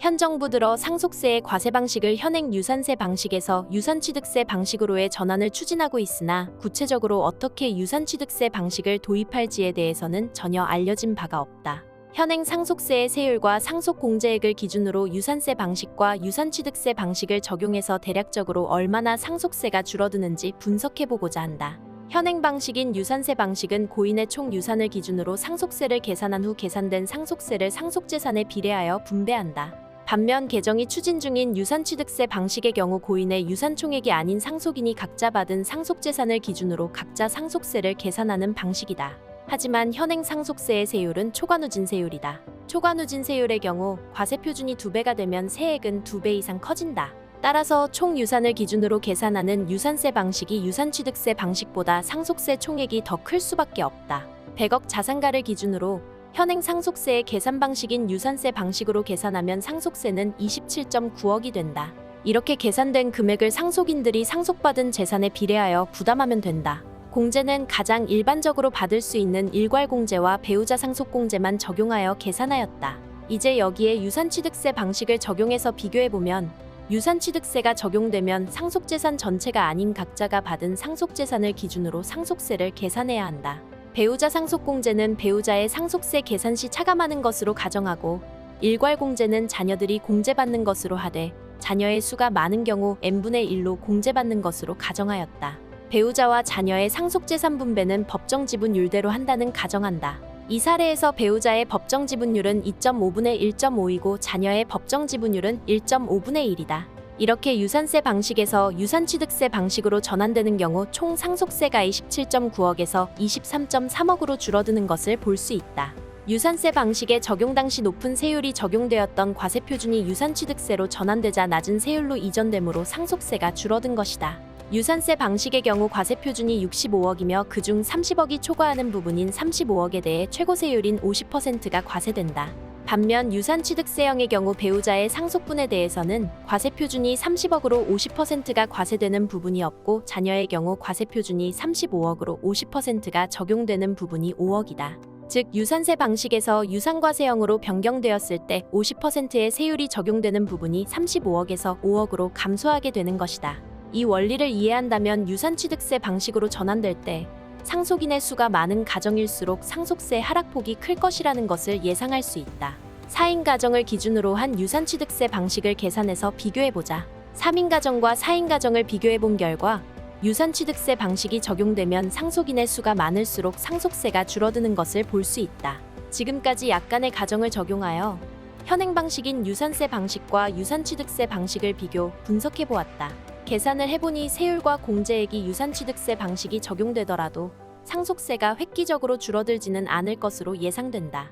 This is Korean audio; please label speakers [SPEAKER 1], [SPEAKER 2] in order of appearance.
[SPEAKER 1] 현 정부 들어 상속세의 과세 방식을 현행 유산세 방식에서 유산취득세 방식으로의 전환을 추진하고 있으나 구체적으로 어떻게 유산취득세 방식을 도입할지에 대해서는 전혀 알려진 바가 없다. 현행 상속세의 세율과 상속공제액을 기준으로 유산세 방식과 유산취득세 방식을 적용해서 대략적으로 얼마나 상속세가 줄어드는지 분석해보고자 한다. 현행 방식인 유산세 방식은 고인의 총 유산을 기준으로 상속세를 계산한 후 계산된 상속세를 상속재산에 비례하여 분배한다. 반면 개정이 추진 중인 유산취득세 방식의 경우 고인의 유산총액이 아닌 상속인이 각자 받은 상속재산을 기준으로 각자 상속세를 계산하는 방식이다. 하지만 현행 상속세의 세율은 초과누진세율이다. 초과누진세율의 경우 과세표준이 2배가 되면 세액은 2배 이상 커진다. 따라서 총 유산을 기준으로 계산하는 유산세 방식이 유산취득세 방식보다 상속세 총액이 더 클 수밖에 없다. 100억 자산가를 기준으로 현행 상속세의 계산 방식인 유산세 방식으로 계산하면 상속세는 27.9억이 된다. 이렇게 계산된 금액을 상속인들이 상속받은 재산에 비례하여 부담하면 된다. 공제는 가장 일반적으로 받을 수 있는 일괄공제와 배우자 상속공제만 적용하여 계산하였다. 이제 여기에 유산취득세 방식을 적용해서 비교해보면 유산취득세가 적용되면 상속재산 전체가 아닌 각자가 받은 상속재산을 기준으로 상속세를 계산해야 한다. 배우자 상속공제는 배우자의 상속세 계산 시 차감하는 것으로 가정하고 일괄공제는 자녀들이 공제받는 것으로 하되 자녀의 수가 많은 경우 n분의 1로 공제받는 것으로 가정하였다. 배우자와 자녀의 상속재산 분배는 법정 지분율대로 한다는 가정한다. 이 사례에서 배우자의 법정 지분율은 2.5분의 1.5이고 자녀의 법정 지분율은 1.5분의 1이다. 이렇게 유산세 방식에서 유산취득세 방식으로 전환되는 경우 총 상속세가이 17.9억에서 23.3억으로 줄어드는 것을 볼 수 있다. 유산세 방식에 적용 당시 높은 세율이 적용되었던 과세표준이 유산취득세로 전환되자 낮은 세율로 이전되므로 상속세가 줄어든 것이다. 유산세 방식의 경우 과세표준이 65억이며 그중 30억이 초과하는 부분인 35억에 대해 최고세율인 50%가 과세된다. 반면 유산취득세형의 경우 배우자의 상속분에 대해서는 과세표준이 30억으로 50%가 과세되는 부분이 없고 자녀의 경우 과세표준이 35억으로 50%가 적용되는 부분이 5억이다. 즉 유산세 방식에서 유산과세형으로 변경되었을 때 50%의 세율이 적용되는 부분이 35억에서 5억으로 감소하게 되는 것이다. 이 원리를 이해한다면 유산취득세 방식으로 전환될 때 상속인의 수가 많은 가정일수록 상속세 하락폭이 클 것이라는 것을 예상할 수 있다. 4인 가정을 기준으로 한 유산취득세 방식을 계산해서 비교해보자. 3인 가정과 4인 가정을 비교해본 결과 유산취득세 방식이 적용되면 상속인의 수가 많을수록 상속세가 줄어드는 것을 볼 수 있다. 지금까지 약간의 가정을 적용하여 현행 방식인 유산세 방식과 유산취득세 방식을 비교, 분석해보았다. 계산을 해보니 세율과 공제액이 유산취득세 방식이 적용되더라도 상속세가 획기적으로 줄어들지는 않을 것으로 예상된다.